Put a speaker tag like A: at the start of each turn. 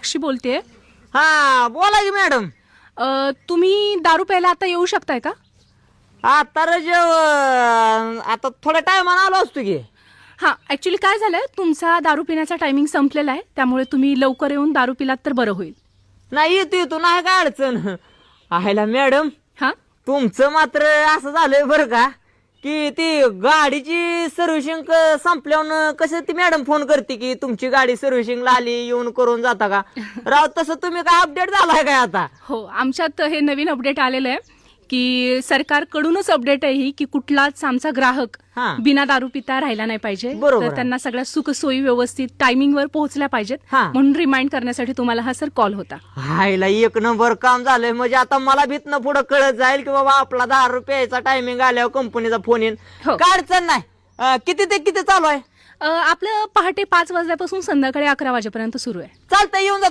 A: साक्षी बोलतेय.
B: हा बोला की मॅडम.
A: तुम्ही दारू प्यायला आता येऊ शकताय का?
B: आता आता थोड्या टायमानं आलो असतो की.
A: हां, ॲक्च्युली काय झालंय, तुमचा दारू पिण्याचा टायमिंग संपलेला आहे, त्यामुळे तुम्ही लवकर येऊन दारू पिलात तर बरं होईल.
B: नाही येतो नाही काय अडचण. आहेला मॅडम,
A: हां,
B: तुमचं मात्र असं झालंय बरं का की ती गाडीची सर्व्हिसिंग संपल्यावर कसं ती मॅडम फोन करते की तुमची गाडी सर्व्हिसिंगला आली, येऊन करून जाता का. राव तसं तुम्ही काय अपडेट झालाय काय आता?
A: हो, आमच्यात हे नवीन अपडेट आलेलं आहे की सरकारकडूनच अपडेट आहे ही की कुठलाच आमचा ग्राहक
B: हां.
A: बिना दारू पिता राहिला नाही पाहिजे.
B: बरोबर
A: तर
B: आहे.
A: त्यांना सगळ्या सुखसोयी व्यवस्थित टायमिंगवर पोहोचल्या पाहिजेत,
B: हां.
A: म्हणून रिमाइंड करण्यासाठी तुम्हाला हा सर कॉल होता.
B: हायला एक नंबर काम झालंय. म्हणजे आता मला भीतनं पुढं कळत जाईल की बाबा आपला 10 रुपयाचा टायमिंग आल्यावर कंपनीचा फोन येईल.
A: हो.
B: काय अडचण नाही. किती ते किती चालू आहे?
A: आपलं पहाटे 5 वाजल्यापासून संध्याकाळी 11 वाजेपर्यंत सुरू आहे.
B: चालतंय येऊन जा